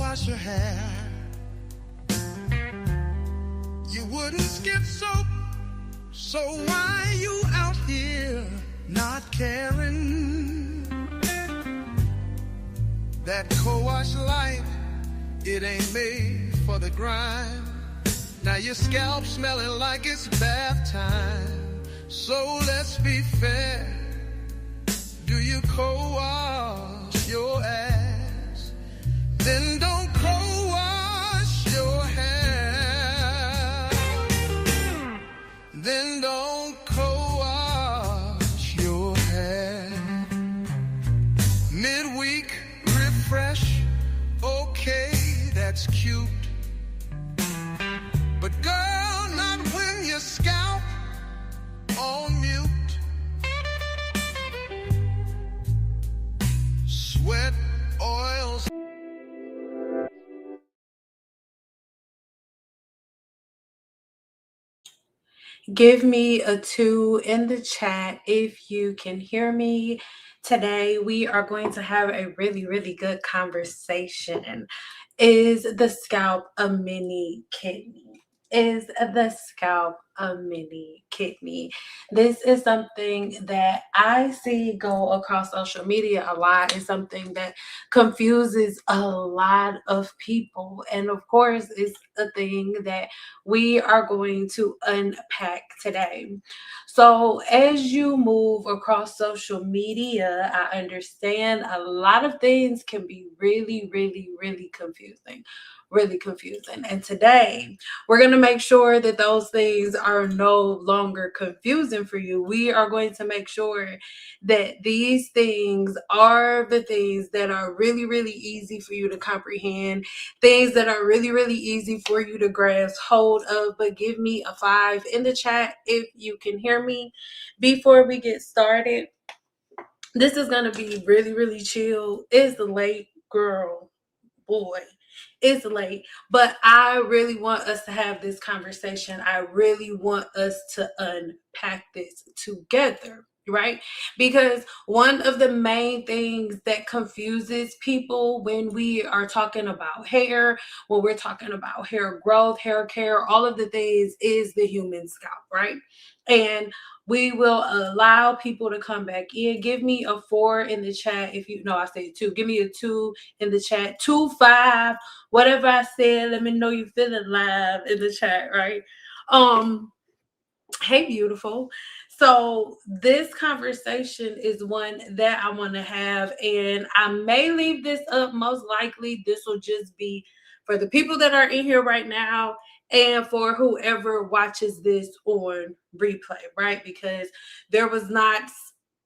wash your hair, you wouldn't skip soap. So why you out here not caring? That co-wash life, it ain't made for the grind. Now your scalp smelling like it's bath time. So let's be fair. Do you co-wash your ass? Then don't co-wash your hair. Then don't co-wash your hair. Midweek refresh, okay, that's cute. But girl, not when your scalp on mute. Sweat oils. Give me a 2 in the chat if you can hear me. Today, we are going to have a really, really good conversation. Is the scalp a mini kidney? Is the scalp a mini kidney? This is something that I see go across social media a lot. It's something that confuses a lot of people. And of course, it's a thing that we are going to unpack today. So, as you move across social media, I understand a lot of things can be really, really, really confusing. Really confusing. And today, we're going to make sure that those things are no longer confusing for you. We are going to make sure that these things are the things that are really, really easy for you to comprehend, things that are really, really easy for you to grasp hold of. But give me a 5 in the chat if you can hear me. Before we get started, this is going to be really, really chill. It's late, girl, boy. It's late, but I really want us to have this conversation. I really want us to unpack this together, right? Because one of the main things that confuses people when we are talking about hair, when we're talking about hair growth, hair care, all of the things is the human scalp, right? And we will allow people to come back in. Give me a 4 in the chat if you know I said 2. Give me a 2 in the chat. 2, 5, whatever I said. Let me know you feeling live in the chat, right? Hey, beautiful. So this conversation is one that I want to have, and I may leave this up. Most likely, this will just be for the people that are in here right now and for whoever watches this on replay, right? Because there was not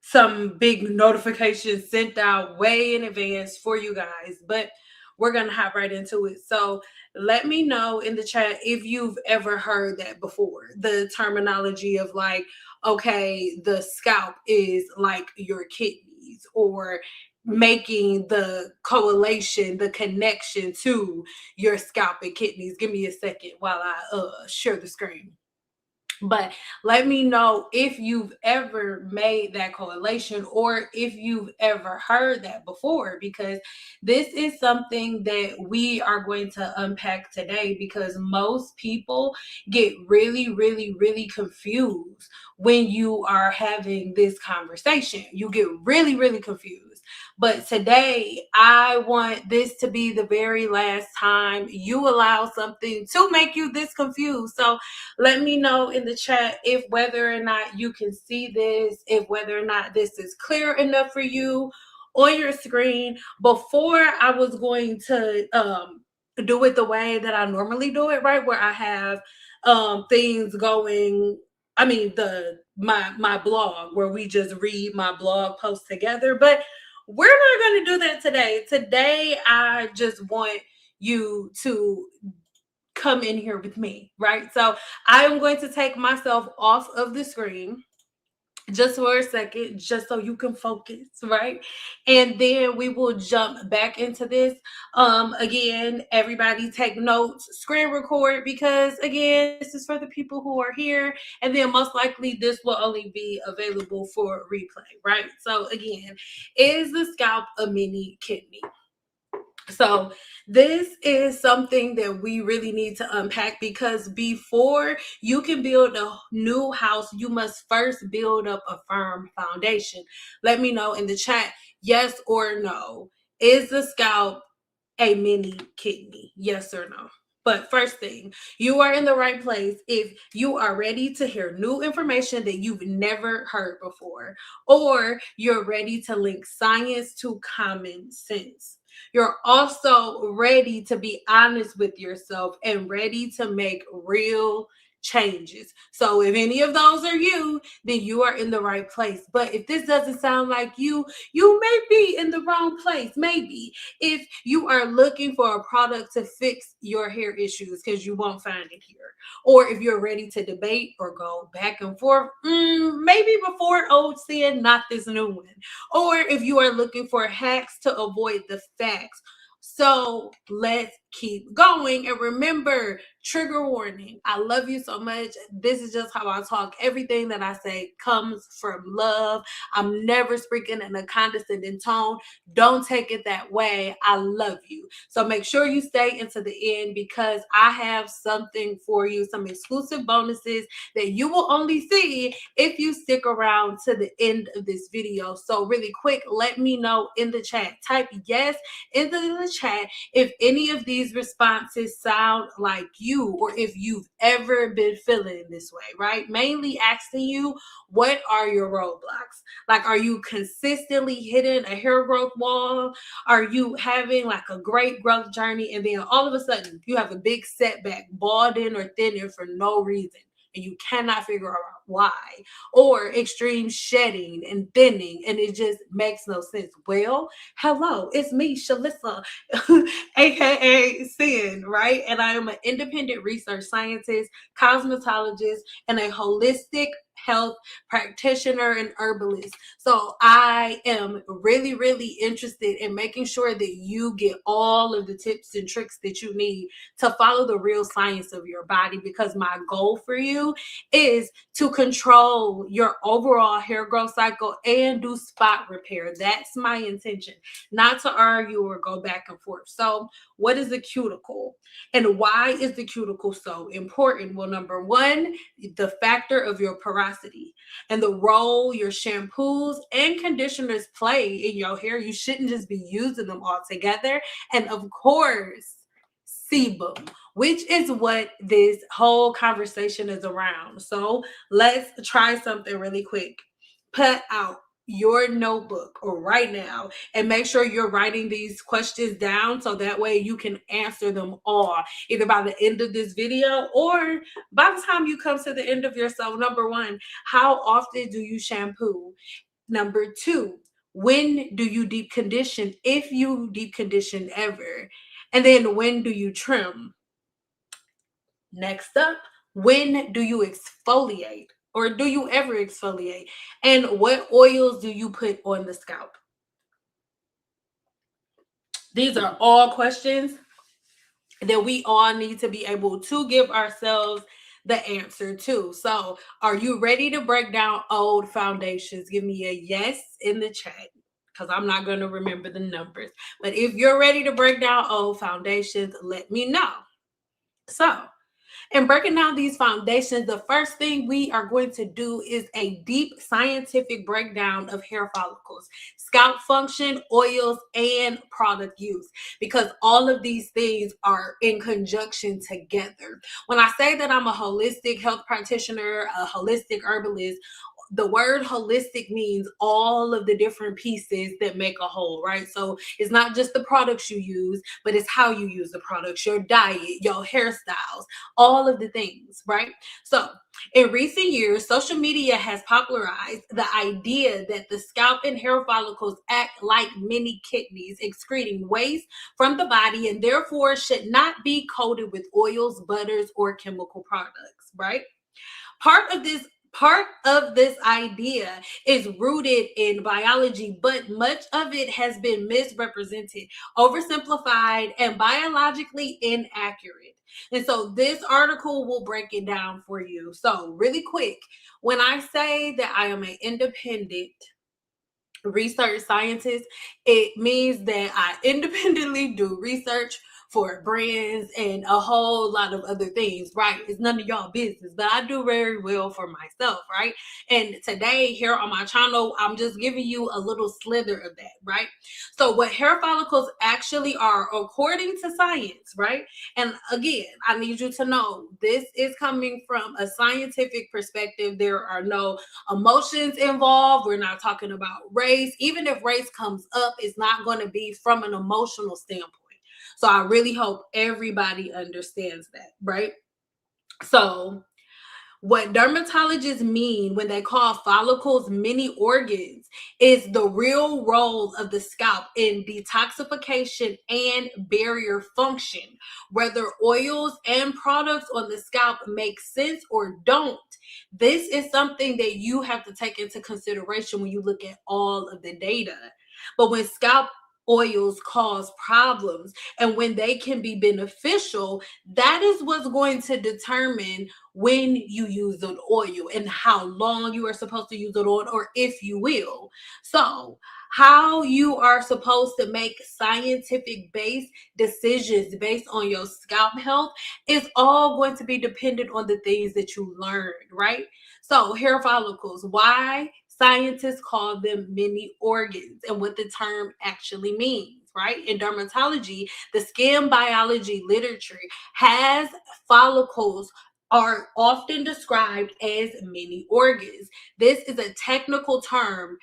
some big notification sent out way in advance for you guys, but we're going to hop right into it. So let me know in the chat if you've ever heard that before. The terminology of like, okay, the scalp is like your kidneys, or making the correlation, the connection to your scalp and kidneys. Give me a second while I share the screen. But let me know if you've ever made that correlation or if you've ever heard that before, because this is something that we are going to unpack today, because most people get really, really, really confused when you are having this conversation. You get really, really confused. But today, I want this to be the very last time you allow something to make you this confused. So let me know in the chat if whether or not you can see this, if whether or not this is clear enough for you on your screen. Before, I was going to do it the way that I normally do it, right? Where I have things going. I mean, my blog where we just read my blog post together, but we're not going to do that today. Today, I just want you to come in here with me, right? So I am going to take myself off of the screen just for a second, just so you can focus, right? And then we will jump back into this. Again, everybody take notes, screen record, because again, this is for the people who are here, and then most likely this will only be available for replay, right? So again, is the scalp a mini kidney? So this is something that we really need to unpack, because before you can build a new house, you must first build up a firm foundation. Let me know in the chat, yes or no. Is the scalp a mini kidney? Yes or no? But first thing, you are in the right place if you are ready to hear new information that you've never heard before, or you're ready to link science to common sense. You're also ready to be honest with yourself and ready to make real changes. So if any of those are you, then you are in the right place. But if this doesn't sound like you may be in the wrong place. Maybe if you are looking for a product to fix your hair issues, because you won't find it here, or if you're ready to debate or go back and forth, maybe before old sin, not this new one, or if you are looking for hacks to avoid the facts. So let's keep going. And remember, trigger warning. I love you so much. This is just how I talk. Everything that I say comes from love. I'm never speaking in a condescending tone. Don't take it that way. I love you. So make sure you stay into the end, because I have something for you, some exclusive bonuses that you will only see if you stick around to the end of this video. So really quick, let me know in the chat. Type yes into the chat if any of these responses sound like you, or if you've ever been feeling this way, right? Mainly asking you, what are your roadblocks? Like, are you consistently hitting a hair growth wall? Are you having like a great growth journey, and then all of a sudden you have a big setback, balding or thinning for no reason, and you cannot figure out why? Or extreme shedding and thinning, and it just makes no sense. Well, hello, it's me, Shalissa, aka Sin, right? And I am an independent research scientist, cosmetologist, and a holistic health practitioner and herbalist. So I am really, really interested in making sure that you get all of the tips and tricks that you need to follow the real science of your body, because my goal for you is to control your overall hair growth cycle and do spot repair. That's my intention, not to argue or go back and forth. So what is the cuticle, and why is the cuticle so important? Well, number one, the factor of your porosity and the role your shampoos and conditioners play in your hair. You shouldn't just be using them all together. And of course, sebum, which is what this whole conversation is around. So let's try something really quick. Put out your notebook or right now and make sure you're writing these questions down, so that way you can answer them all, either by the end of this video or by the time you come to the end of yourself. Number one, how often do you shampoo? Number two, when do you deep condition, if you deep condition ever? And then when do you trim? Next up, when do you exfoliate? Or do you ever exfoliate? And what oils do you put on the scalp? These are all questions that we all need to be able to give ourselves the answer to. So, are you ready to break down old foundations? Give me a yes in the chat, because I'm not going to remember the numbers. But if you're ready to break down old foundations, let me know. So, in breaking down these foundations, the first thing we are going to do is a deep scientific breakdown of hair follicles, scalp function, oils, and product use, because all of these things are in conjunction together. When I say that I'm a holistic health practitioner, a holistic herbalist, the word holistic means all of the different pieces that make a whole, right? So it's not just the products you use, but it's how you use the products, your diet, your hairstyles, all of the things, right? So in recent years, social media has popularized the idea that the scalp and hair follicles act like mini kidneys, excreting waste from the body, and therefore should not be coated with oils, butters, or chemical products, right? Part of this idea is rooted in biology, but much of it has been misrepresented, oversimplified, and biologically inaccurate. And so this article will break it down for you. So really quick, when I say that I am an independent research scientist, it means that I independently do research for brands and a whole lot of other things, right? It's none of y'all business, but I do very well for myself, right? And today here on my channel, I'm just giving you a little slither of that, right? So what hair follicles actually are, according to science, right? And again, I need you to know this is coming from a scientific perspective. There are no emotions involved. We're not talking about race. Even if race comes up, it's not going to be from an emotional standpoint. So I really hope everybody understands that, right? So what dermatologists mean when they call follicles mini organs is the real role of the scalp in detoxification and barrier function. Whether oils and products on the scalp make sense or don't, this is something that you have to take into consideration when you look at all of the data. But when scalp oils cause problems and when they can be beneficial, that is what's going to determine when you use an oil and how long you are supposed to use it on, or if you will. So how you are supposed to make scientific based decisions based on your scalp health is all going to be dependent on the things that you learned, right? So hair follicles, why scientists call them mini organs and what the term actually means, right? In dermatology, the skin biology literature has follicles are often described as mini organs. This is a technical term.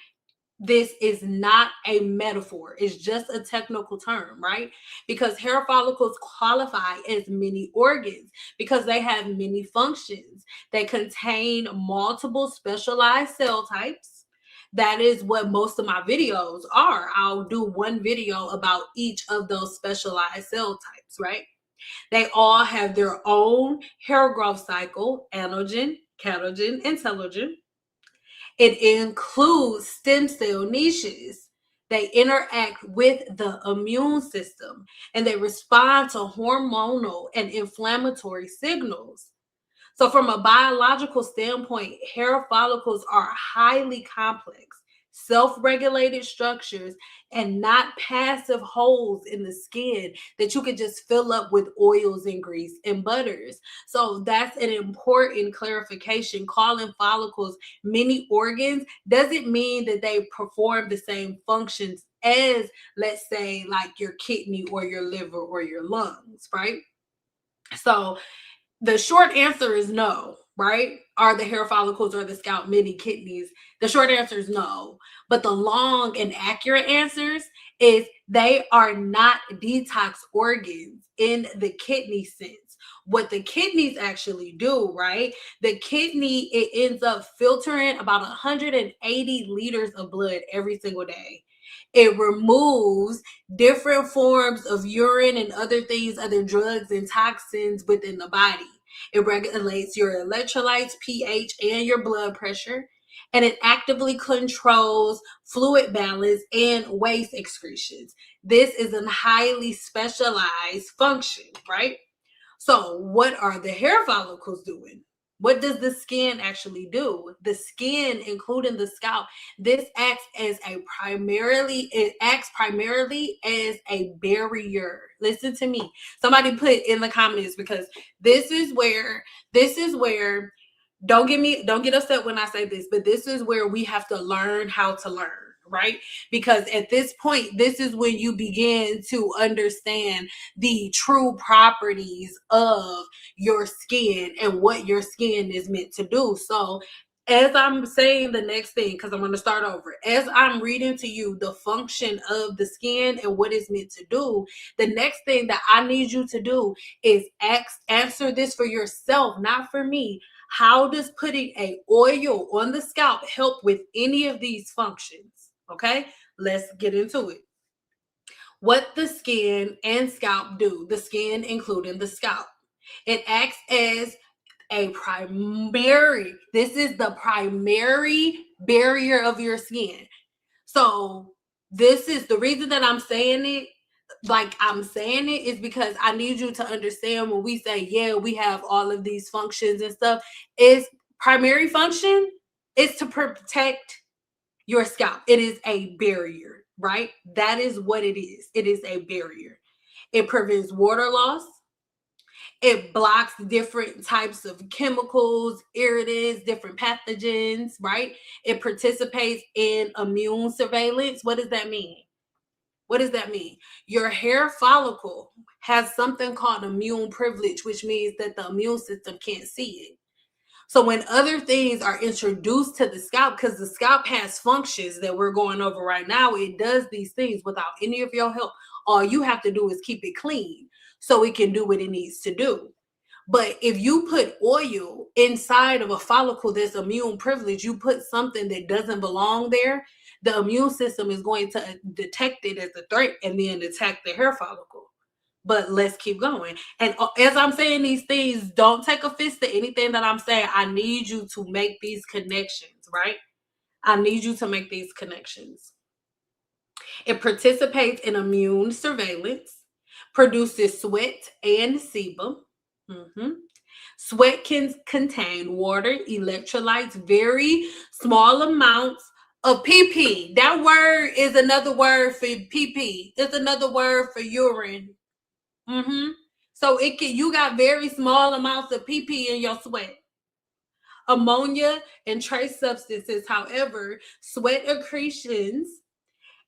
This is not a metaphor. It's just a technical term, right? Because hair follicles qualify as mini organs because they have many functions. They contain multiple specialized cell types. That is what most of my videos are. I'll do one video about each of those specialized cell types, right? They all have their own hair growth cycle: anagen, catagen, and telogen. It includes stem cell niches. They interact with the immune system and they respond to hormonal and inflammatory signals. So, from a biological standpoint, hair follicles are highly complex, self regulated structures and not passive holes in the skin that you could just fill up with oils and grease and butters. So, that's an important clarification. Calling follicles mini organs doesn't mean that they perform the same functions as, let's say, like your kidney or your liver or your lungs, right? So, the short answer is no, right? Are the hair follicles or the scalp mini kidneys? The short answer is no. But the long and accurate answers is they are not detox organs in the kidney sense. What the kidneys actually do, right? The kidney, it ends up filtering about 180 liters of blood every single day. It removes different forms of urine and other things, other drugs and toxins within the body. It regulates your electrolytes, pH, and your blood pressure. And it actively controls fluid balance and waste excretions. This is a highly specialized function, right? So, what are the hair follicles doing? What does the skin actually do? The skin, including the scalp, this acts as it acts primarily as a barrier. Listen to me. Somebody put in the comments, because this is where don't get upset when I say this, but this is where we have to learn how to learn, right? Because at this point, this is when you begin to understand the true properties of your skin and what your skin is meant to do. So, as I'm saying the next thing, because I'm going to start over, as I'm reading to you the function of the skin and what it's meant to do, the next thing that I need you to do is answer this for yourself, not for me. How does putting a oil on the scalp help with any of these functions? Okay, let's get into it. What the skin and scalp do, the skin including the scalp. It acts as this is the primary barrier of your skin. So this is the reason that I'm saying it. Like I'm saying it is because I need you to understand when we say, yeah, we have all of these functions and stuff, is primary function is to protect your scalp. It is a barrier, right? That is what it is. It is a barrier. It prevents water loss. It blocks different types of chemicals, irritants, different pathogens, right? It participates in immune surveillance. What does that mean? What does that mean? Your hair follicle has something called immune privilege, which means that the immune system can't see it. So when other things are introduced to the scalp, because the scalp has functions that we're going over right now, it does these things without any of your help. All you have to do is keep it clean so it can do what it needs to do. But if you put oil inside of a follicle that's immune privileged, you put something that doesn't belong there, the immune system is going to detect it as a threat and then attack the hair follicle. But let's keep going. And as I'm saying these things, don't take offense to anything that I'm saying. I need you to make these connections, right? I need you to make these connections. It participates in immune surveillance, produces sweat and sebum. Sweat can contain water, electrolytes, very small amounts of PP. That word is another word for PP. It's another word for urine. So you got very small amounts of PP in your sweat. Ammonia and trace substances, however, sweat accretions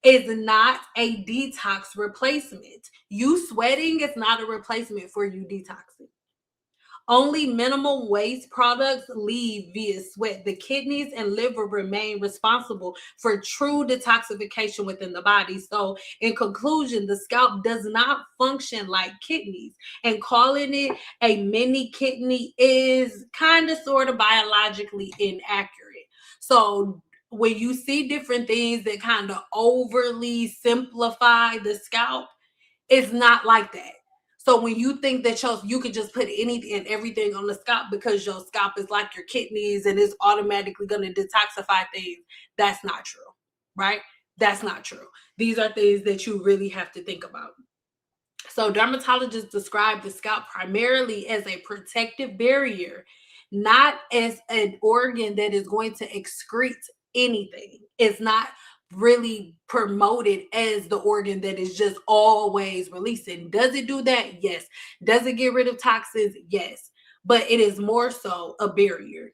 is not a detox replacement. You sweating is not a replacement for you detoxing. Only minimal waste products leave via sweat. The kidneys and liver remain responsible for true detoxification within the body. So, in conclusion, the scalp does not function like kidneys, and calling it a mini kidney is kind of sort of biologically inaccurate. So, when you see different things that kind of overly simplify the scalp, it's not like that. So when you think that you could just put anything and everything on the scalp because your scalp is like your kidneys and it's automatically going to detoxify things, that's not true, right? That's not true. These are things that you really have to think about. So dermatologists describe the scalp primarily as a protective barrier, not as an organ that is going to excrete anything. It's not really promoted as the organ that is just always releasing. Does it do that? Yes. Does it get rid of toxins? Yes. But it is more so a barrier.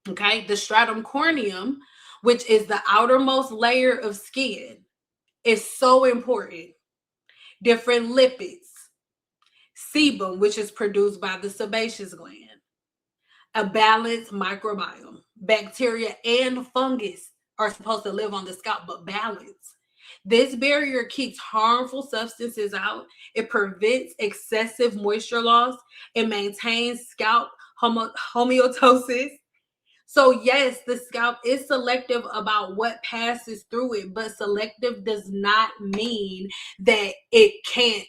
Okay. The stratum corneum, which is the outermost layer of skin, is so important. Different lipids, sebum, which is produced by the sebaceous gland, a balanced microbiome. Bacteria and fungus are supposed to live on the scalp, but balance. This barrier keeps harmful substances out. It prevents excessive moisture loss. It maintains scalp homeostasis. So yes, the scalp is selective about what passes through it, but selective does not mean that it can't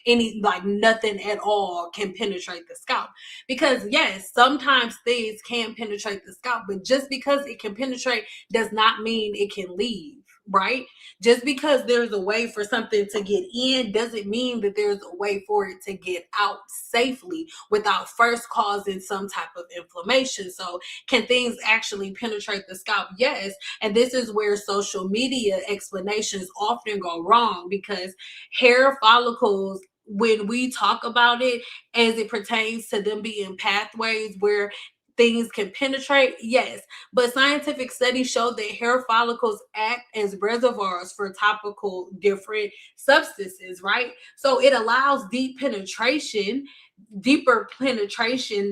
nothing at all can penetrate the scalp. Because yes, sometimes things can penetrate the scalp, but just because it can penetrate does not mean it can leave. Right? Just because there's a way for something to get in doesn't mean that there's a way for it to get out safely without first causing some type of inflammation. So can things actually penetrate the scalp? Yes. And this is where social media explanations often go wrong, because hair follicles, when we talk about it as it pertains to them being pathways where things can penetrate, yes, but scientific studies show that hair follicles act as reservoirs for topical different substances, right? So it allows deeper penetration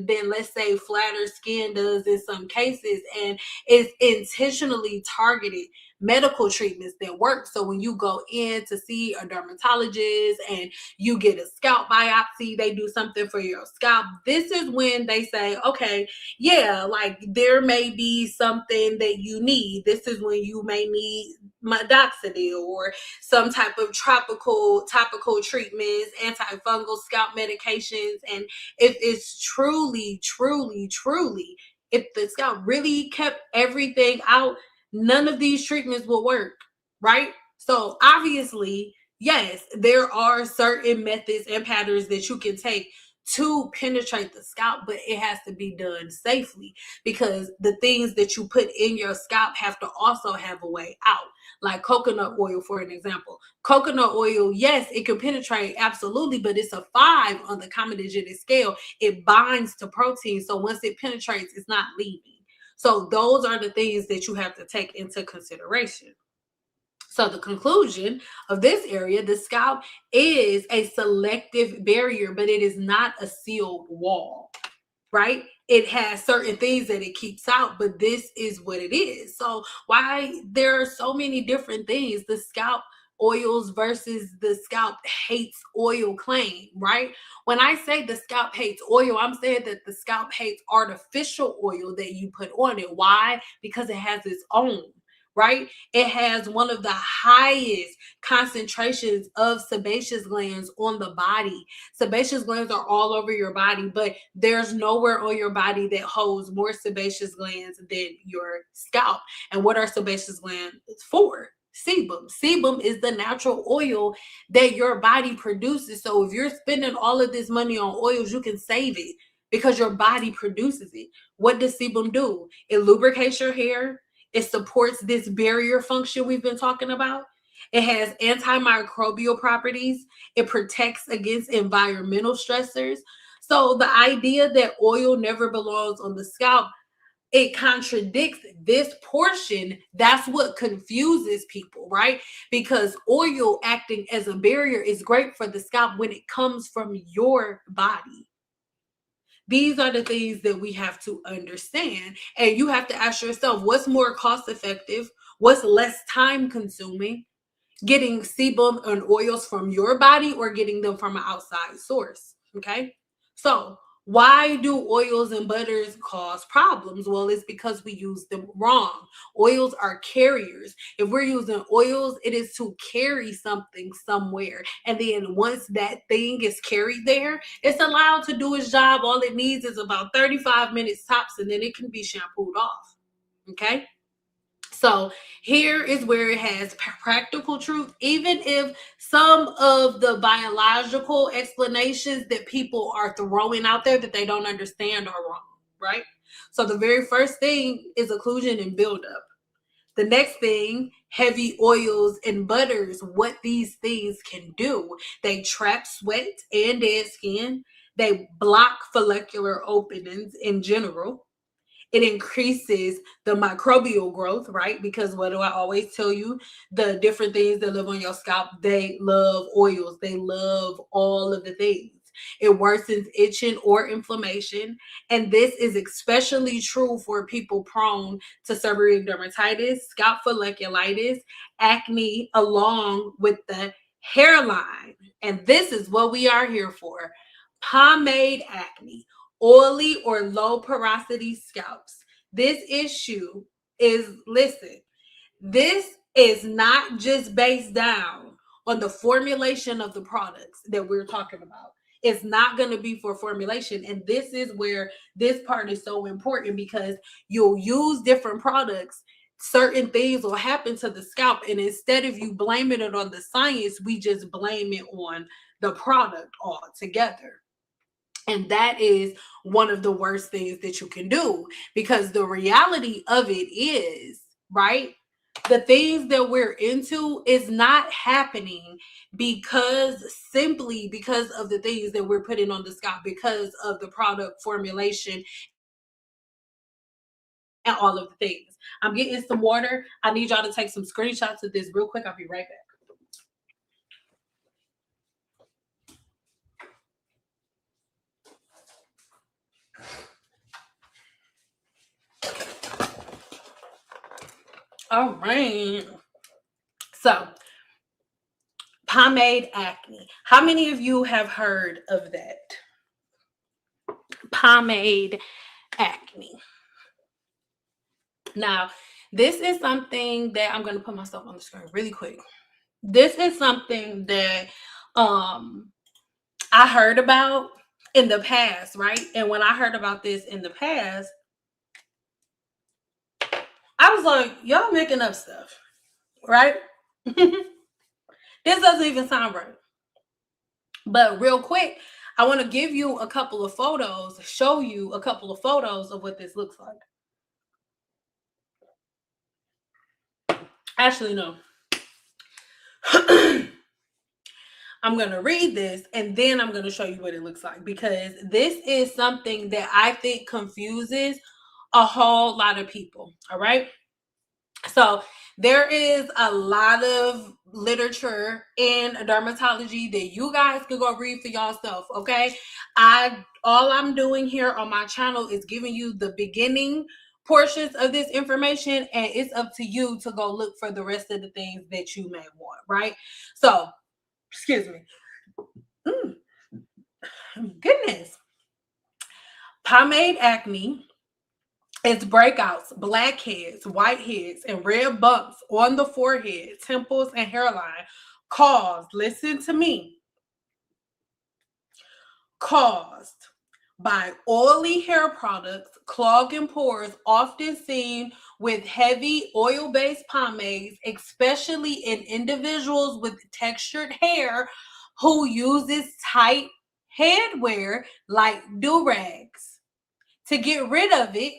than, let's say, flatter skin does in some cases, and it's intentionally targeted medical treatments that work. So when you go in to see a dermatologist and you get a scalp biopsy, they do something for your scalp. This is when they say, okay, yeah, like there may be something that you need. This is when you may need minoxidil or some type of topical treatments, antifungal scalp medications. And if it's truly, if the scalp really kept everything out, none of these treatments will work, right? So obviously, yes, there are certain methods and patterns that you can take to penetrate the scalp, but it has to be done safely, because the things that you put in your scalp have to also have a way out. Like coconut oil, for an example. Coconut oil, yes, it can penetrate, absolutely, but it's a 5 on the common-digit scale. It binds to protein, so once it penetrates, it's not leaving. So those are the things that you have to take into consideration. So the conclusion of this area, the scalp is a selective barrier, but it is not a sealed wall, right? It has certain things that it keeps out, but this is what it is. So why there are so many different things, the scalp oils versus the scalp hates oil claim, right? When I say the scalp hates oil, I'm saying that the scalp hates artificial oil that you put on it. Why? Because it has its own, right? It has one of the highest concentrations of sebaceous glands on the body. Sebaceous glands are all over your body, but there's nowhere on your body that holds more sebaceous glands than your scalp. And what are sebaceous glands for? Sebum. Sebum is the natural oil that your body produces. So if you're spending all of this money on oils, you can save it because your body produces it. What does sebum do? It lubricates your hair. It supports this barrier function we've been talking about. It has antimicrobial properties. It protects against environmental stressors. So the idea that oil never belongs on the scalp, it contradicts this portion. That's what confuses people, right? Because oil acting as a barrier is great for the scalp when it comes from your body. These are the things that we have to understand. And you have to ask yourself, what's more cost effective? What's less time consuming? Getting sebum and oils from your body or getting them from an outside source? Okay. So why do oils and butters cause problems? Well, it's because we use them wrong. Oils are carriers. If we're using oils, it is to carry something somewhere. And then once that thing is carried there, it's allowed to do its job. All it needs is about 35 minutes tops, and then it can be shampooed off. Okay. So here is where it has practical truth, even if some of the biological explanations that people are throwing out there that they don't understand are wrong, right? So the very first thing is occlusion and buildup. The next thing, heavy oils and butters, what these things can do. They trap sweat and dead skin. They block follicular openings in general. It increases the microbial growth, right? Because what do I always tell you? The different things that live on your scalp, they love oils. They love all of the things. It worsens itching or inflammation. And this is especially true for people prone to seborrheic dermatitis, scalp folliculitis, acne, along with the hairline. And this is what we are here for. Pomade acne, oily or low porosity scalps. This issue is, listen, this is not just based down on the formulation of the products that we're talking about. It's not going to be for formulation. And this is where this part is so important, because you'll use different products. Certain things will happen to the scalp. And instead of you blaming it on the science, we just blame it on the product altogether. And that is one of the worst things that you can do, because the reality of it is, right? The things that we're into is not happening simply because of the things that we're putting on the scalp, because of the product formulation and all of the things. I'm getting some water. I need y'all to take some screenshots of this real quick. I'll be right back. All right. So, pomade acne. How many of you have heard of that? Pomade acne. Now, this is something that I'm going to put myself on the screen really quick. This is something that I heard about in the past, right? And when I heard about this in the past, I was like, y'all making up stuff, right? This doesn't even sound right. But real quick, I want to give you a couple of photos, show you a couple of photos of what this looks like. Actually, no. I'm going to read this and then I'm going to show you what it looks like, because this is something that I think confuses a whole lot of people. All right. So there is a lot of literature in dermatology that you guys can go read for yourself. Okay. All I'm doing here on my channel is giving you the beginning portions of this information, and it's up to you to go look for the rest of the things that you may want. Right. So, excuse me. Goodness. Pomade acne is breakouts, blackheads, whiteheads, and red bumps on the forehead, temples, and hairline caused, listen to me, caused by oily hair products, clogging pores, often seen with heavy oil-based pomades, especially in individuals with textured hair who uses tight headwear like do-rags. To get rid of it,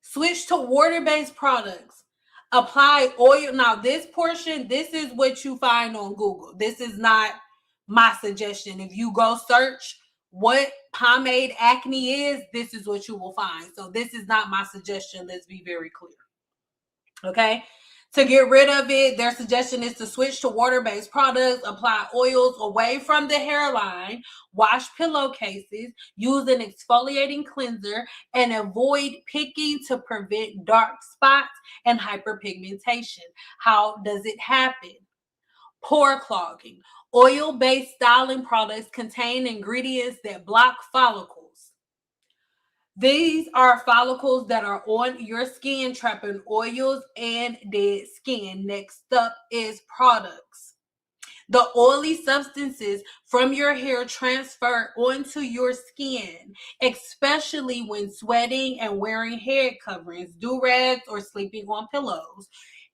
switch to water-based products. Apply oil. Now, this portion, this is what you find on Google. This is not my suggestion. If you go search what pomade acne is, this is what you will find. So this is not my suggestion. Let's be very clear. Okay. To get rid of it, their suggestion is to switch to water-based products, apply oils away from the hairline, wash pillowcases, use an exfoliating cleanser, and avoid picking to prevent dark spots and hyperpigmentation. How does it happen? Pore clogging. Oil-based styling products contain ingredients that block follicles. These are follicles that are on your skin, trapping oils and dead skin. Next up is products. The oily substances from your hair transfer onto your skin, especially when sweating and wearing head coverings, do-rags, or sleeping on pillows.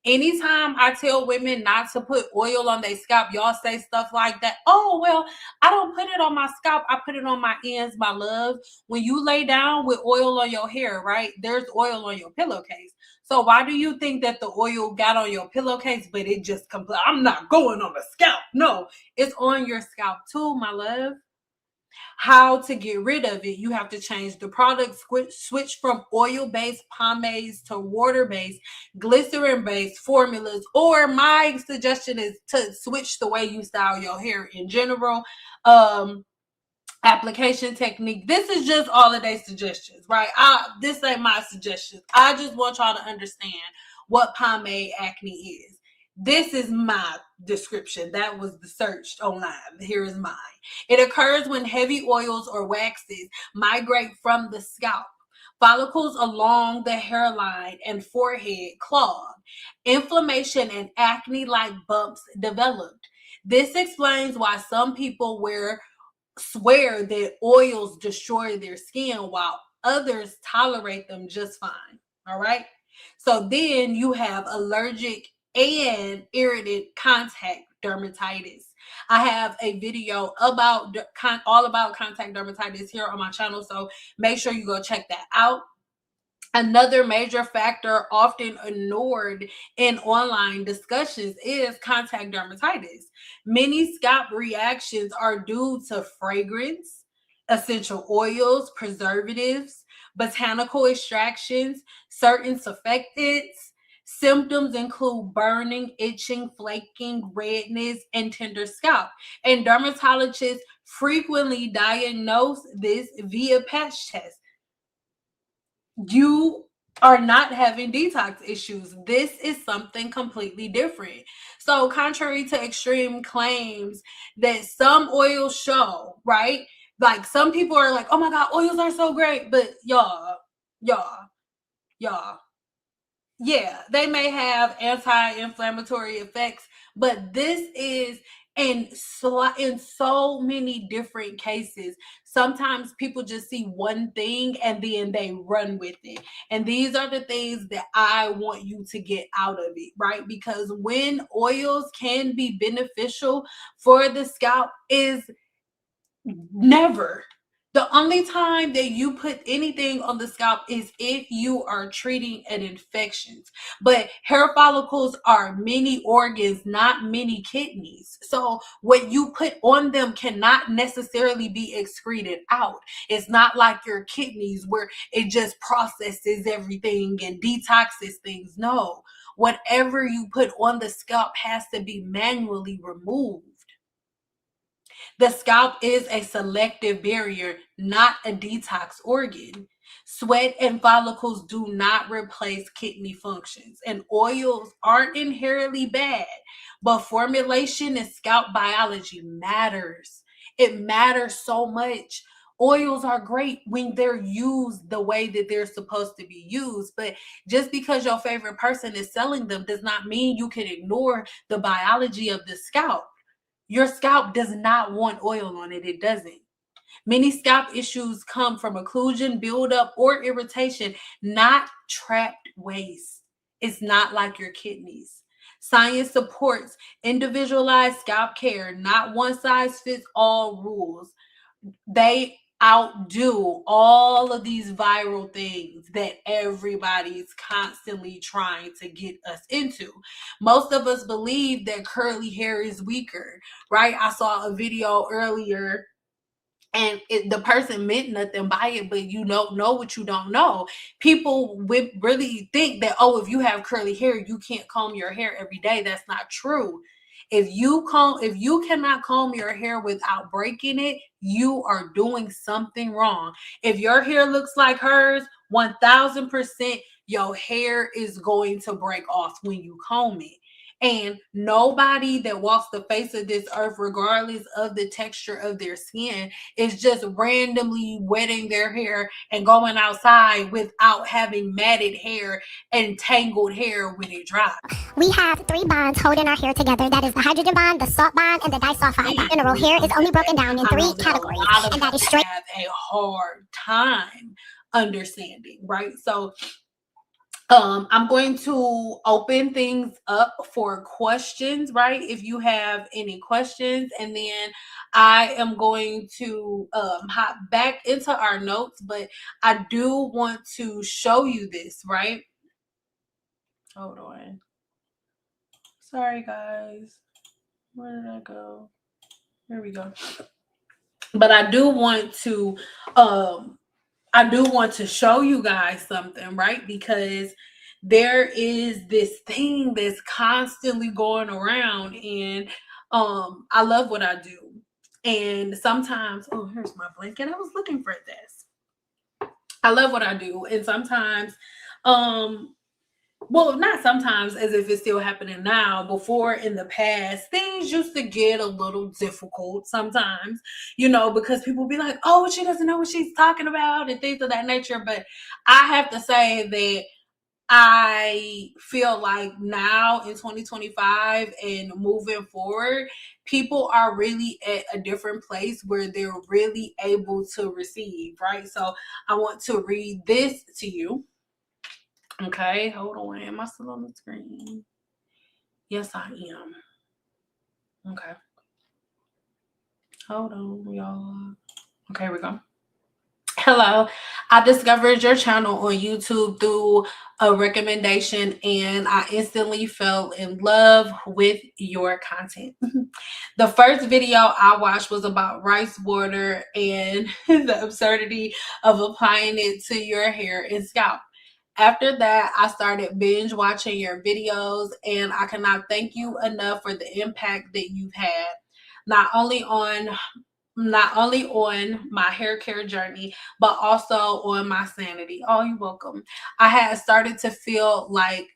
Anytime I tell women not to put oil on their scalp, y'all say stuff like that. Oh, well, I don't put it on my scalp. I put it on my ends, my love. When you lay down with oil on your hair, right, there's oil on your pillowcase. So why do you think that the oil got on your pillowcase, but it just I'm not going on the scalp. No, it's on your scalp too, my love. How to get rid of it? You have to change the product, switch from oil-based pomades to water-based, glycerin-based formulas, or my suggestion is to switch the way you style your hair in general. Application technique. This is just all of their suggestions, right? This ain't my suggestions. I just want y'all to understand what pomade acne is. This is my description. That was the search online. Here is mine. It occurs when heavy oils or waxes migrate from the scalp. Follicles along the hairline and forehead clog. Inflammation and acne-like bumps developed. This explains why some people swear that oils destroy their skin while others tolerate them just fine. All right. So then you have allergic and irritant contact dermatitis. I have a video about all about contact dermatitis here on my channel, so make sure you go check that out. Another major factor often ignored in online discussions is contact dermatitis. Many scalp reactions are due to fragrance, essential oils, preservatives, botanical extractions, certain surfactants. Symptoms include burning, itching, flaking, redness, and tender scalp. And dermatologists frequently diagnose this via patch tests. You are not having detox issues. This is something completely different. So, contrary to extreme claims that some oils show, right? Like some people are like, oh my God, oils are so great. But y'all, yeah, they may have anti-inflammatory effects, but this is in so many different cases. Sometimes people just see one thing and then they run with it. And these are the things that I want you to get out of it, right? Because when oils can be beneficial for the scalp, is Never. The only time that you put anything on the scalp is if you are treating an infection. But hair follicles are many organs, not many kidneys. So what you put on them cannot necessarily be excreted out. It's not like your kidneys where it just processes everything and detoxes things. No. Whatever you put on the scalp has to be manually removed. The scalp is a selective barrier, not a detox organ. Sweat and follicles do not replace kidney functions, and oils aren't inherently bad, but formulation and scalp biology matters. It matters so much. Oils are great when they're used the way that they're supposed to be used, but just because your favorite person is selling them does not mean you can ignore the biology of the scalp. Your scalp does not want oil on it. It doesn't. Many scalp issues come from occlusion, buildup, or irritation, not trapped waste. It's not like your kidneys. Science supports individualized scalp care, not one size fits all rules. They outdo all of these viral things that everybody's constantly trying to get us into. Most of us believe that curly hair is weaker, right? I saw a video earlier and the person meant nothing by it, but you don't know what you don't know. People would really think that, oh, if you have curly hair, you can't comb your hair every day. That's not true. If you cannot comb your hair without breaking it, you are doing something wrong. If your hair looks like hers, 1000% your hair is going to break off when you comb it. And nobody that walks the face of this earth, regardless of the texture of their skin, is just randomly wetting their hair and going outside without having matted hair and tangled hair when it dries. We have 3 bonds holding our hair together. That is the hydrogen bond, the salt bond, and the disulfide. In general, hair is only broken down in 3 categories, and that is straight. Have a hard time understanding, right? So I'm going to open things up for questions, right? If you have any questions, and then I am going to hop back into our notes, but I do want to show you this, right? Hold on. Sorry, guys. Where did I go? Here we go. But I do want to show you guys something, right? Because there is this thing that's constantly going around, and I love what I do. And sometimes, oh, here's my blanket. I was looking for this. I love what I do. And sometimes, well, not sometimes as if it's still happening now. Before in the past, things used to get a little difficult sometimes, because people be like, oh, she doesn't know what she's talking about and things of that nature. But I have to say that I feel like now in 2025 and moving forward, people are really at a different place where they're really able to receive, right? So I want to read this to you. Okay, hold on. Am I still on the screen? Yes, I am. Okay. Hold on, y'all. Okay, we go. Hello, I discovered your channel on YouTube through a recommendation, and I instantly fell in love with your content. The first video I watched was about rice water and the absurdity of applying it to your hair and scalp. After that, I started binge watching your videos, and I cannot thank you enough for the impact that you've had, not only on my hair care journey, but also on my sanity. Oh, you're welcome. I had started to feel like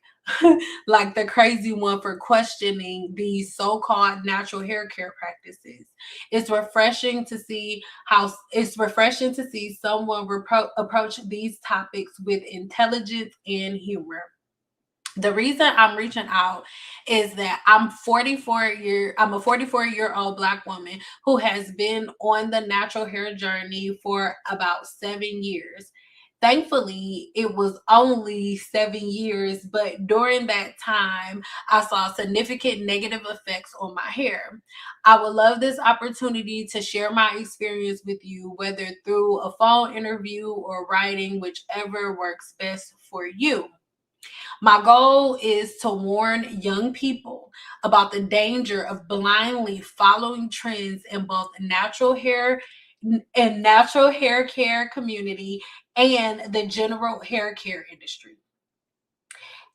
like the crazy one for questioning these so-called natural hair care practices. It's refreshing to see someone approach these topics with intelligence and humor. The reason I'm reaching out is that I'm a 44-year-old Black woman who has been on the natural hair journey for about 7 years. Thankfully, it was only 7 years, but during that time, I saw significant negative effects on my hair. I would love this opportunity to share my experience with you, whether through a phone interview or writing, whichever works best for you. My goal is to warn young people about the danger of blindly following trends in both natural hair care community and the general hair care industry.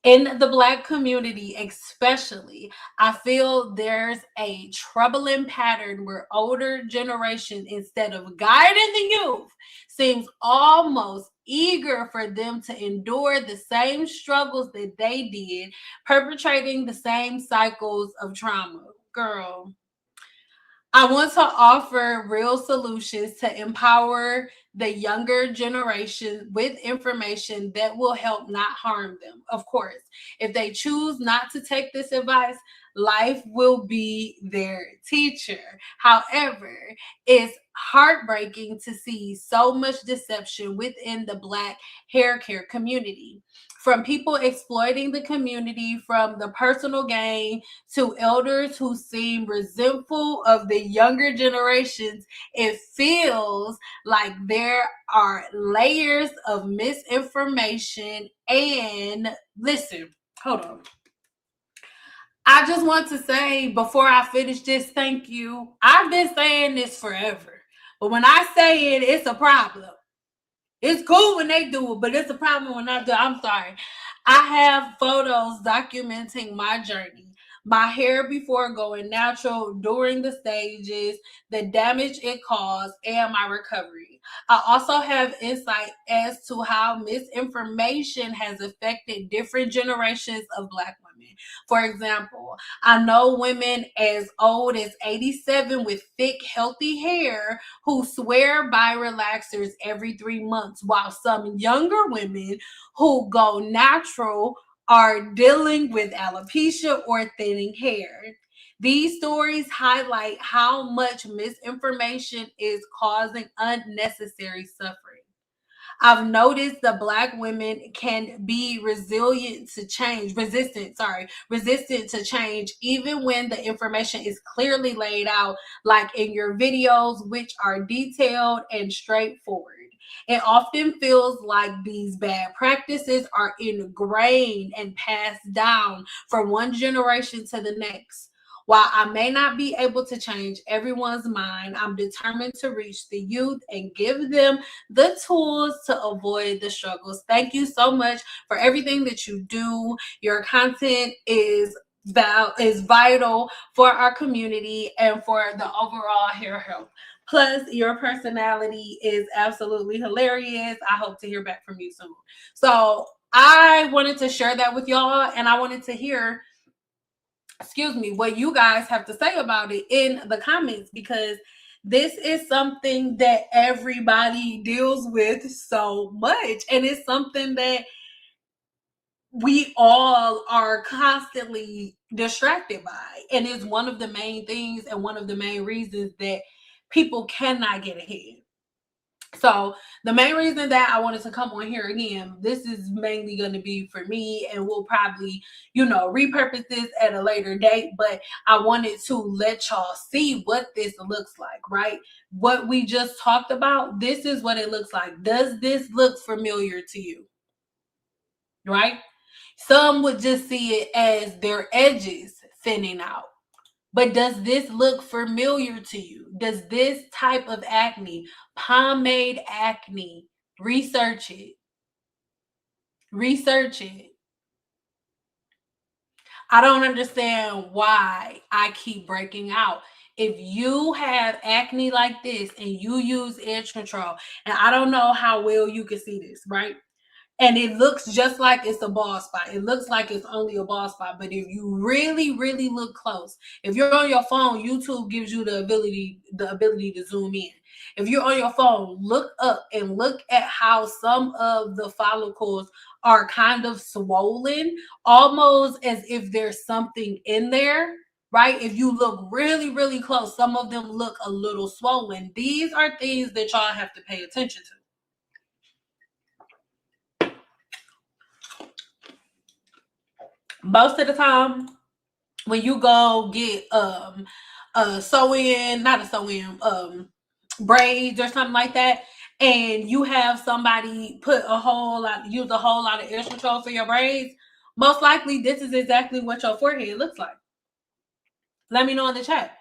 In the Black community, especially, I feel there's a troubling pattern where older generation, instead of guiding the youth, seems almost eager for them to endure the same struggles that they did, perpetrating the same cycles of trauma. Girl, I want to offer real solutions to empower the younger generation with information that will help, not harm them. Of course, if they choose not to take this advice, life will be their teacher. However, it's heartbreaking to see so much deception within the Black hair care community. From people exploiting the community from the personal gain to elders who seem resentful of the younger generations, it feels like there are layers of misinformation. And listen, hold on. I just want to say before I finish this, thank you. I've been saying this forever, but when I say it, it's a problem. It's cool when they do it, but it's a problem when I do it. I'm sorry. I have photos documenting my journey, my hair before going natural, during the stages, the damage it caused, and my recovery. I also have insight as to how misinformation has affected different generations of Black women. For example, I know women as old as 87 with thick, healthy hair who swear by relaxers every 3 months, while some younger women who go natural are dealing with alopecia or thinning hair. These stories highlight how much misinformation is causing unnecessary suffering. I've noticed the Black women can be resistant to change, even when the information is clearly laid out, like in your videos, which are detailed and straightforward. It often feels like these bad practices are ingrained and passed down from one generation to the next. While I may not be able to change everyone's mind, I'm determined to reach the youth and give them the tools to avoid the struggles. Thank you so much for everything that you do. Your content is vital for our community and for the overall hair health. Plus, your personality is absolutely hilarious. I hope to hear back from you soon. So I wanted to share that with y'all, and I wanted to hear what you guys have to say about it in the comments, because this is something that everybody deals with so much, and it's something that we all are constantly distracted by, and it's one of the main things and one of the main reasons that people cannot get ahead. So the main reason that I wanted to come on here again, this is mainly going to be for me, and we'll probably, repurpose this at a later date, but I wanted to let y'all see what this looks like, right? What we just talked about, this is what it looks like. Does this look familiar to you? Right? Some would just see it as their edges thinning out. But does this look familiar to you? Does this type of acne, pomade acne, research it. Research it. I don't understand why I keep breaking out. If you have acne like this and you use edge control, and I don't know how well you can see this, right? And it looks just like it's a bald spot. It looks like it's only a bald spot. But if you really, really look close, if you're on your phone, YouTube gives you the ability to zoom in. If you're on your phone, look up and look at how some of the follicles are kind of swollen, almost as if there's something in there, right? If you look really, really close, some of them look a little swollen. These are things that y'all have to pay attention to. Most of the time, when you go get braids or something like that, and you have somebody use a whole lot of edge control for your braids, most likely this is exactly what your forehead looks like. Let me know in the chat.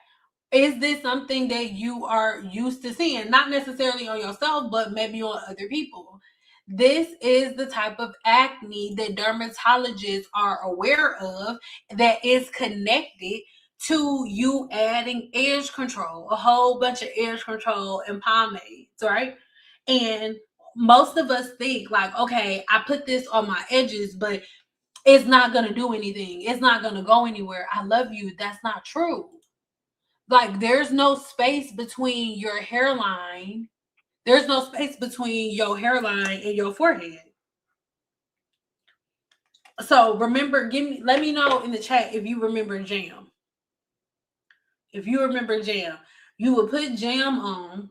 Is this something that you are used to seeing? Not necessarily on yourself, but maybe on other people. This is the type of acne that dermatologists are aware of that is connected to you adding edge control, a whole bunch of edge control and pomades, right? And most of us think like, okay, I put this on my edges, but it's not going to do anything. It's not going to go anywhere. I love you. That's not true. Like, there's no space between your hairline. There's no space between your hairline and your forehead. So remember, let me know in the chat if you remember jam. If you remember jam, you would put jam on,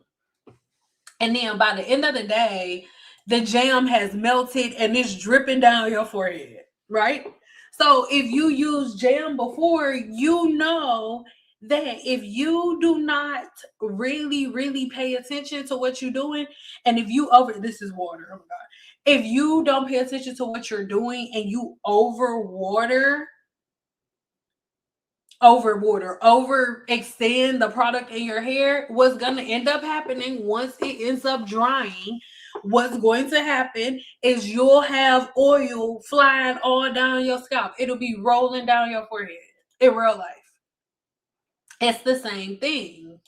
and then by the end of the day, the jam has melted and it's dripping down your forehead, right? So if you use jam before, you know that if you do not really pay attention to what you're doing, and if you this is water, oh my God. If you don't pay attention to what you're doing and you overextend the product in your hair, what's going to end up happening once it ends up drying, what's going to happen is you'll have oil flying all down your scalp. It'll be rolling down your forehead in real life. It's the same thing.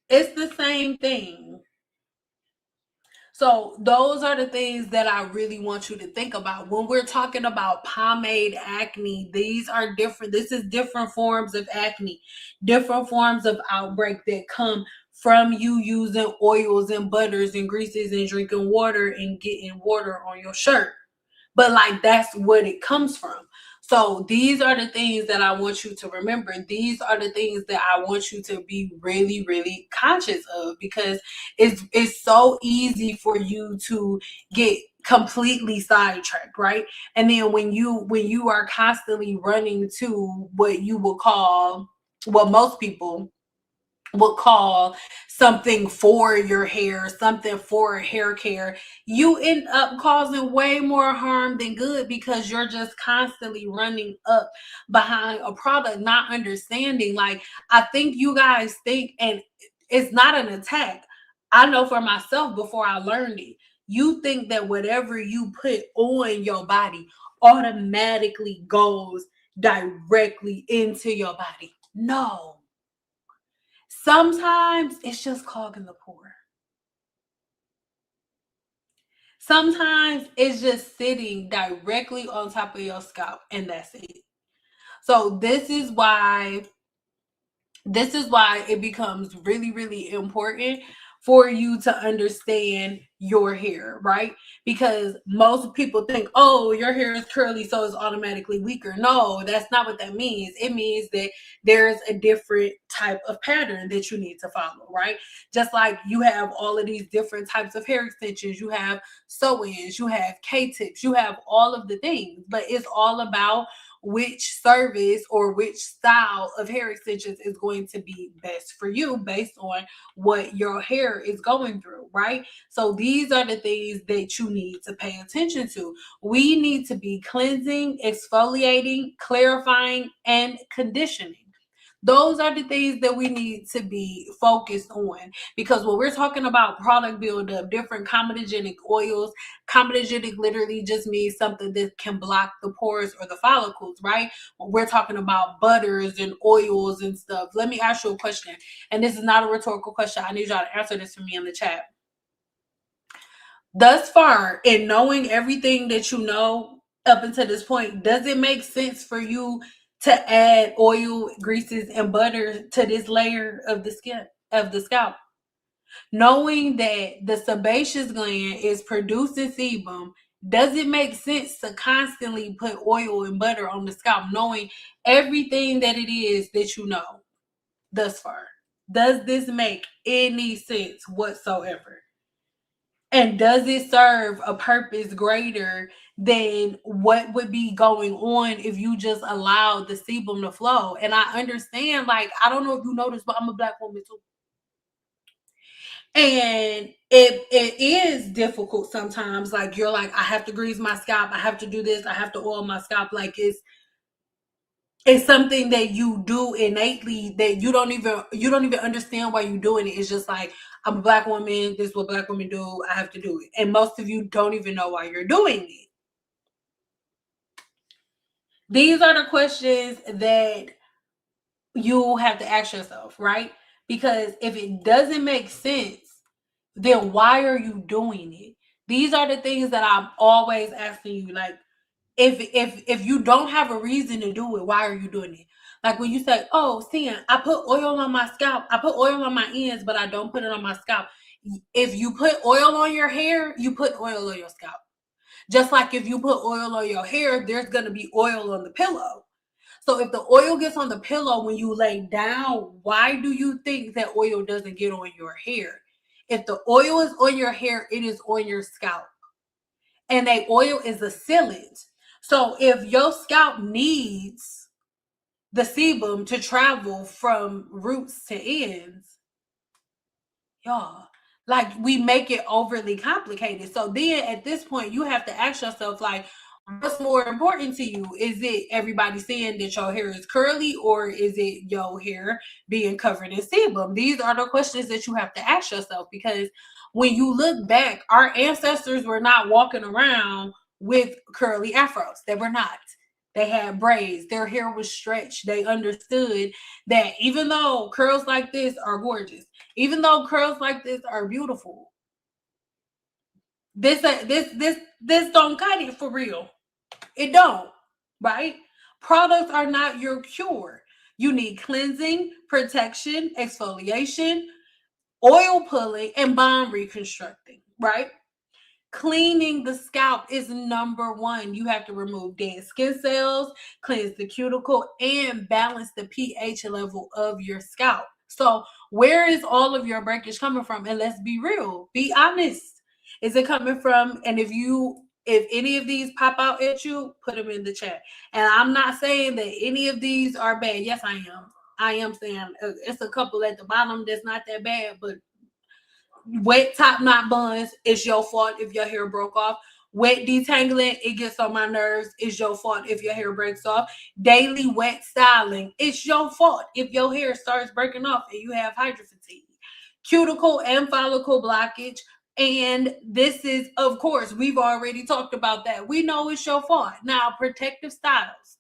It's the same thing. So those are the things that I really want you to think about. When we're talking about pomade acne, these are different. This is different forms of acne, different forms of outbreak that come from you using oils and butters and greases and drinking water and getting water on your shirt. But like, that's what it comes from. So these are the things that I want you to remember. These are the things that I want you to be really conscious of, because it's so easy for you to get completely sidetracked, right? And then when you are constantly running to what most people would call something for your hair, something for hair care, you end up causing way more harm than good, because you're just constantly running up behind a product, not understanding. Like, I think you guys think, and it's not an attack, I know for myself before I learned it, you think that whatever you put on your body automatically goes directly into your body. No. Sometimes it's just clogging the pore. Sometimes it's just sitting directly on top of your scalp, and that's it. So this is why it becomes really important for you to understand your hair, right? Because most people think, oh, your hair is curly, so it's automatically weaker. No, that's not what that means. It means that there's a different type of pattern that you need to follow, right? Just like you have all of these different types of hair extensions, you have sew-ins, you have K-tips, you have all of the things, but it's all about which service or which style of hair extensions is going to be best for you based on what your hair is going through, right? So these are the things that you need to pay attention to. We need to be cleansing, exfoliating, clarifying, and conditioning. Those are the things that we need to be focused on, because when we're talking about product buildup, different comedogenic oils, comedogenic literally just means something that can block the pores or the follicles, right? When we're talking about butters and oils and stuff, let me ask you a question, and this is not a rhetorical question. I need y'all to answer this for me in the chat. Thus far, in knowing everything that you know up until this point, does it make sense for you to add oil, greases, and butter to this layer of the skin, of the scalp? Knowing that the sebaceous gland is producing sebum, does it make sense to constantly put oil and butter on the scalp, knowing everything that it is that you know thus far? Does this make any sense whatsoever? And does it serve a purpose greater than what would be going on if you just allowed the sebum to flow? And I understand, like, I don't know if you noticed, but I'm a Black woman too. And it is difficult sometimes. Like, you're like, I have to grease my scalp, I have to do this, I have to oil my scalp. Like, it's something that you do innately that you don't even understand why you're doing it. It's just like, I'm a Black woman, this is what Black women do, I have to do it. And most of you don't even know why you're doing it. These are the questions that you have to ask yourself, right? Because if it doesn't make sense, then why are you doing it? These are the things that I'm always asking you. Like, if you don't have a reason to do it, why are you doing it? Like when you say, oh, Sian, I put oil on my scalp, I put oil on my ends, but I don't put it on my scalp. If you put oil on your hair, you put oil on your scalp. Just like if you put oil on your hair, there's going to be oil on the pillow. So if the oil gets on the pillow when you lay down, why do you think that oil doesn't get on your hair? If the oil is on your hair, it is on your scalp. And that oil is a sealant. So if your scalp needs the sebum to travel from roots to ends, y'all, like, we make it overly complicated. So then at this point, you have to ask yourself, like, what's more important to you? Is it everybody saying that your hair is curly, or is it your hair being covered in sebum? These are the questions that you have to ask yourself, because when you look back, our ancestors were not walking around with curly afros. They were not. They had braids. Their hair was stretched. They understood that even though curls like this are gorgeous, even though curls like this are beautiful, this don't cut it for real. It don't, right? Products are not your cure. You need cleansing, protection, exfoliation, oil pulling, and bond reconstructing, right? Cleaning the scalp is number one. You have to remove dead skin cells, cleanse the cuticle, and balance the pH level of your scalp. So where is all of your breakage coming from? And let's be real, be honest. Is it coming from, and if any of these pop out at you, put them in the chat. And I'm not saying that any of these are bad. Yes, I am. I am saying it's a couple at the bottom that's not that bad, but wet top knot buns, it's your fault if your hair broke off. Wet detangling, it gets on my nerves, it's your fault if your hair breaks off. Daily wet styling, it's your fault if your hair starts breaking off and you have hydrofatigue. Cuticle and follicle blockage, and this is, of course, we've already talked about that. We know it's your fault. Now, protective styles.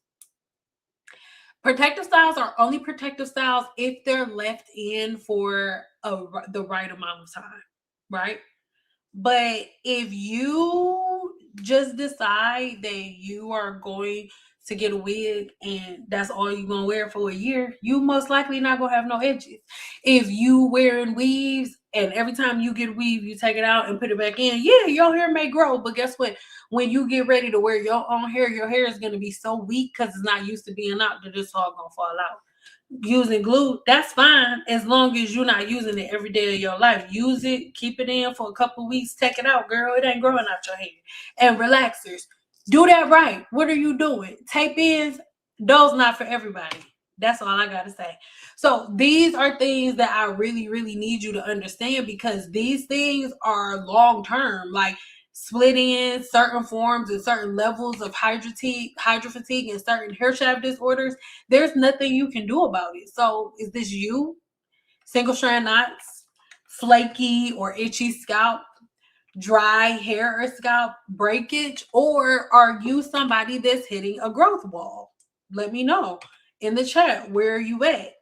Protective styles are only protective styles if they're left in for the right amount of time, right? But if you just decide that you are going to get a wig and that's all you're going to wear for a year, you most likely not going to have no edges. If you wearing weaves and every time you get a weave, you take it out and put it back in, yeah, your hair may grow, but guess what? When you get ready to wear your own hair, your hair is going to be so weak because it's not used to being out that it's all going to fall out. Using glue, that's fine as long as you're not using it every day of your life. Use it, keep it in for a couple weeks, take it out, girl. It ain't growing out your hair. And relaxers, do that right. What are you doing? Tape ins, those not for everybody. That's all I gotta say. So these are things that I really, really need you to understand, because these things are long term. Like split ends, certain forms and certain levels of hydrofatigue and certain hair shaft disorders, there's nothing you can do about it. So is this you? Single strand knots, flaky or itchy scalp, dry hair or scalp breakage, or are you somebody that's hitting a growth wall? Let me know in the chat. Where are you at?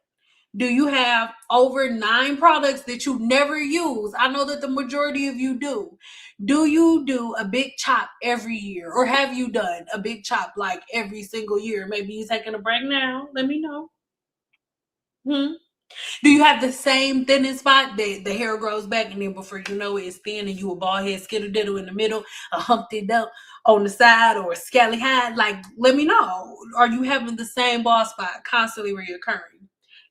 Do you have over 9 products that you never use? I know that the majority of you do. Do you do a big chop every year? Or have you done a big chop like every single year? Maybe you're taking a break now. Let me know. Do you have the same thinning spot that the hair grows back and then before you know it, it's thin and you a bald head skittle-diddle in the middle, a Humpty Dump on the side, or a scally head? Like, let me know. Are you having the same bald spot constantly reoccurring?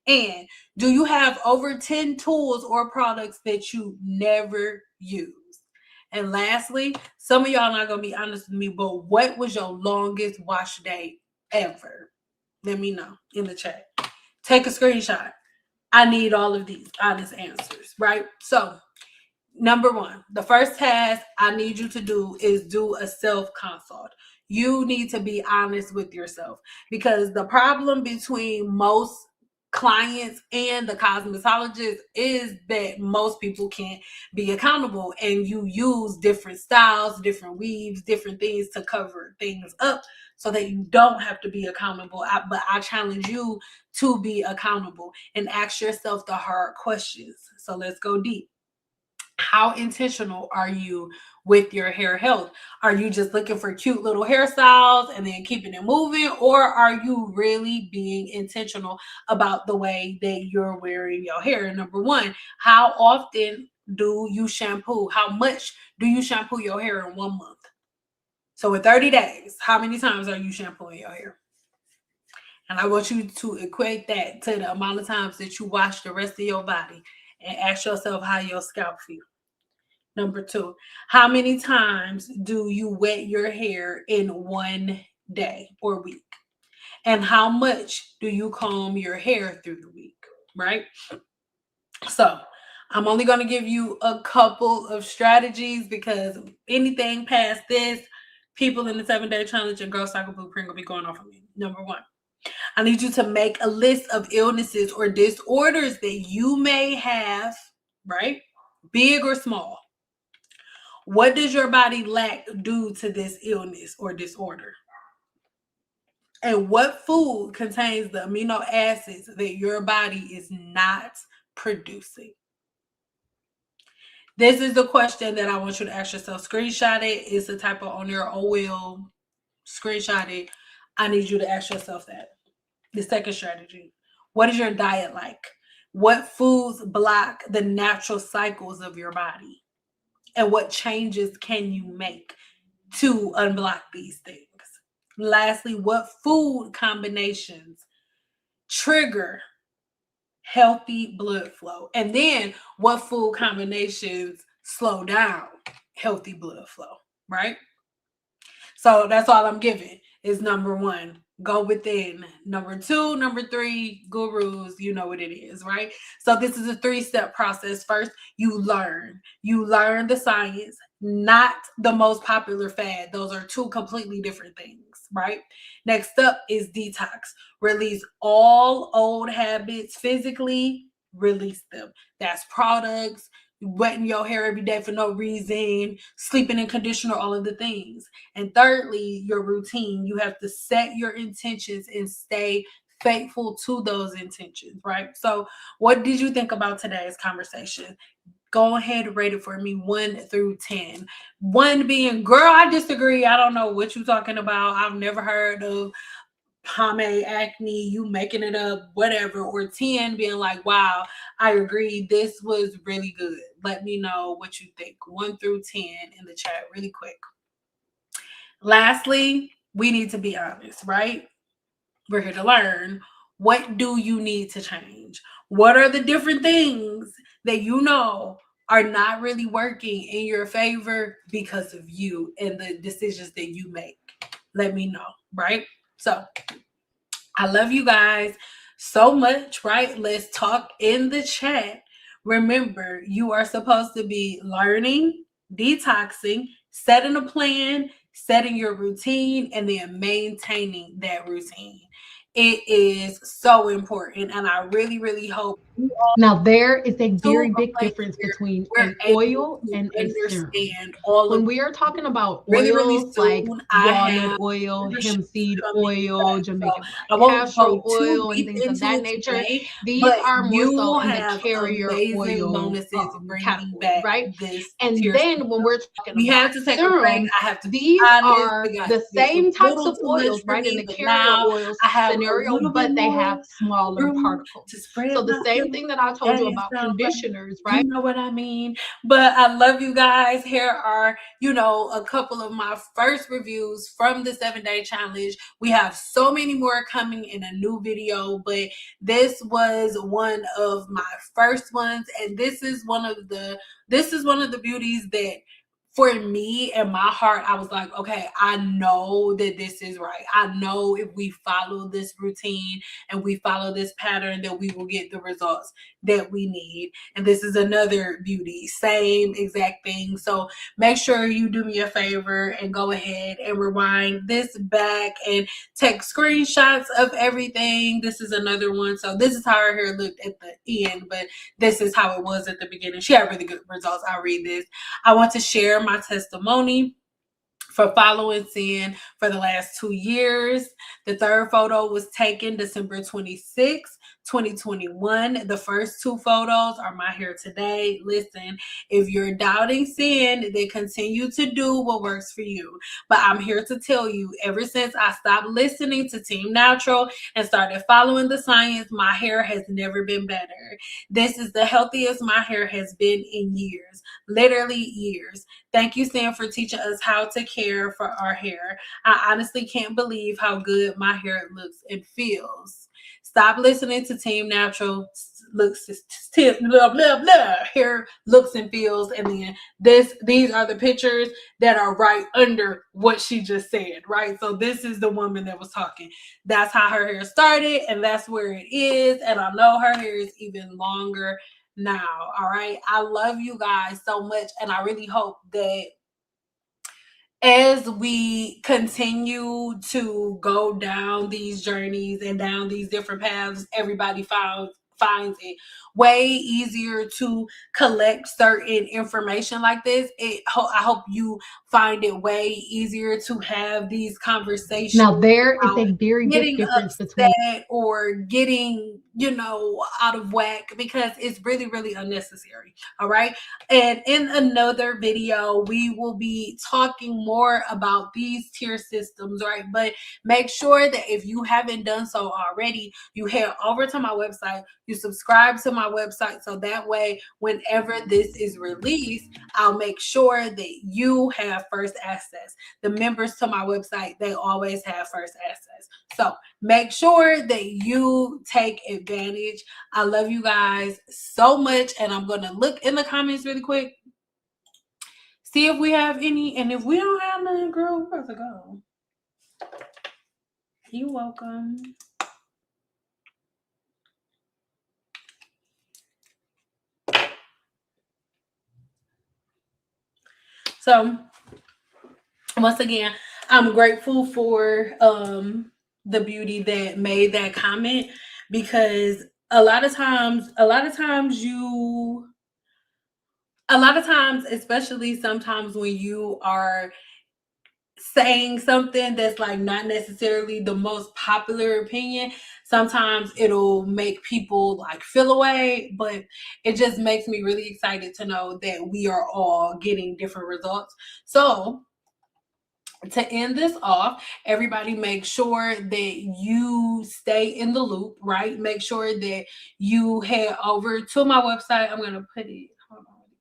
And do you have over 10 tools or products that you never use? And lastly, some of y'all not gonna be honest with me, but what was your longest wash day ever? Let me know in the chat. Take a screenshot. I need all of these honest answers, right? So, number one, the first task I need you to do is do a self-consult. You need to be honest with yourself, because the problem between most clients and the cosmetologist is that most people can't be accountable, and you use different styles, different weaves, different things to cover things up so that you don't have to be accountable. But I challenge you to be accountable and ask yourself the hard questions. So let's go deep. How intentional are you with your hair health? Are you just looking for cute little hairstyles and then keeping it moving? Or are you really being intentional about the way that you're wearing your hair? Number one, how often do you shampoo? How much do you shampoo your hair in 1 month? So in 30 days, how many times are you shampooing your hair? And I want you to equate that to the amount of times that you wash the rest of your body and ask yourself how your scalp feels. Number two, how many times do you wet your hair in 1 day or week? And how much do you comb your hair through the week, right? So I'm only going to give you a couple of strategies, because anything past this, people in the 7-day challenge and Girl Cycle Blueprint will be going off of me. Number one, I need you to make a list of illnesses or disorders that you may have, right? Big or small. What does your body lack due to this illness or disorder? And what food contains the amino acids that your body is not producing? This is the question that I want you to ask yourself. Screenshot it. It's a type of on your oil. Screenshot it. I need you to ask yourself that. The second strategy. What is your diet like? What foods block the natural cycles of your body? And what changes can you make to unblock these things? Lastly, what food combinations trigger healthy blood flow? And then what food combinations slow down healthy blood flow, right? So that's all I'm giving is number one, go within. Number two, number three, gurus, you know what it is, right? So this is a 3-step process. First, you learn the science, not the most popular fad. Those are two completely different things, right? Next up is detox. Release all old habits physically, release them. That's products, wetting your hair every day for no reason, sleeping in conditioner, all of the things. And thirdly, your routine. You have to set your intentions and stay faithful to those intentions, right? So what did you think about today's conversation? Go ahead and rate it for me 1 through 10. 1 being, girl, I disagree. I don't know what you're talking about. I've never heard of Pomade Acne, you making it up, whatever. Or 10 being like, wow, I agree, this was really good. Let me know what you think. 1 through 10 in the chat really quick. Lastly, we need to be honest, right? We're here to learn. What do you need to change? What are the different things that you know are not really working in your favor because of you and the decisions that you make? Let me know, right? So I love you guys so much, right? Let's talk in the chat. Remember, you are supposed to be learning, detoxing, setting a plan, setting your routine, and then maintaining that routine. It is so important, and I really, really hope now there is a to very a big place difference where between we're an able oil to and a serum. understand all When of we are talking about really, really oils like soon. I walnut have oil, memberships hemp seed coming oil, back. So Jamaican black I won't castor go too oil, and deep things of into that it nature, today, these but are more you so will in the have carrier amazing oil bonuses bringing category, back right? this And tier then when system. we're talking We about have to take a break. serums, I have to be these honest. are It the was a same types little of too much oils, for right? In me, the but carrier now oil I have a scenario, little bit but they more have smaller room particles. to So spread the my same feelings. thing that I told That you is about sound right. conditioners, You right? know what I mean? But I love you guys. Here are, a couple of my first reviews from the 7-day challenge. We have so many more coming in a new video, but this was one of my first ones, and this is one of the beauties that for me, in my heart, I was like, okay, I know that this is right. I know if we follow this routine and we follow this pattern, that we will get the results that we need. And this is another beauty, same exact thing. So make sure you do me a favor and go ahead and rewind this back and take screenshots of everything. This is another one. So this is how her hair looked at the end, but this is how it was at the beginning. She had really good results. I'll read this. I want to share my testimony for following Sin for the last 2 years. The third photo was taken December 26, 2021. The first 2 photos are my hair today. Listen, if you're doubting Sin, then continue to do what works for you. But I'm here to tell you, ever since I stopped listening to Team Natural and started following the science, my hair has never been better. This is the healthiest my hair has been in years, literally years. Thank you, Sam, for teaching us how to care for our hair. I honestly can't believe how good my hair looks and feels. Stop listening to Team Natural looks, blah, blah, blah. Hair looks and feels. And then these are the pictures that are right under what she just said, right? So this is the woman that was talking. That's how her hair started, and that's where it is. And I know her hair is even longer now. All right, I love you guys so much, and I really hope that as we continue to go down these journeys and down these different paths, everybody finds it way easier to collect certain information like this. I hope you find it way easier to have these conversations. Now, there is a very big difference between or getting, out of whack, because it's really, really unnecessary. All right. And in another video, we will be talking more about these tier systems, right? But make sure that if you haven't done so already, you head over to my website, you subscribe to my website, so that way, whenever this is released, I'll make sure that you have first access. The members to my website, they always have first access. So make sure that you take advantage. I love you guys so much, and I'm going to look in the comments really quick, see if we have any, and if we don't have none, girl, we're about to go. You're welcome. So once again, I'm grateful for the beauty that made that comment, because a lot of times, especially sometimes when you are saying something that's like not necessarily the most popular opinion, sometimes it'll make people like feel away, but it just makes me really excited to know that we are all getting different results. So to end this off, everybody make sure that you stay in the loop, right? Make sure that you head over to my website. I'm going to put it, hold on really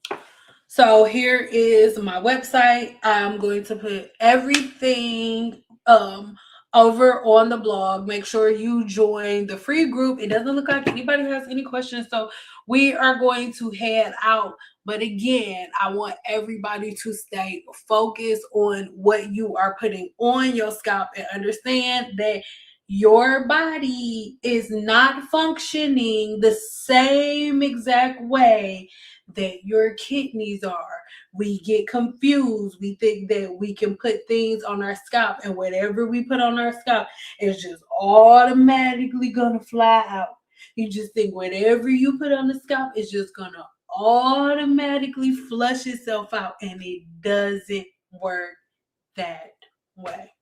quick. So here is my website. I'm going to put everything over on the blog. Make sure you join the free group. It doesn't look like anybody has any questions, so we are going to head out. But again, I want everybody to stay focused on what you are putting on your scalp, and understand that your body is not functioning the same exact way that your kidneys are. We get confused. We think that we can put things on our scalp, and whatever we put on our scalp is just automatically gonna fly out. You just think whatever you put on the scalp is just gonna automatically flush itself out, and it doesn't work that way.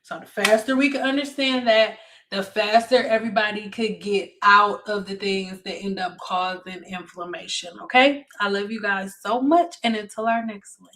So the faster we can understand that, the faster everybody could get out of the things that end up causing inflammation. Okay, I love you guys so much, and until our next one.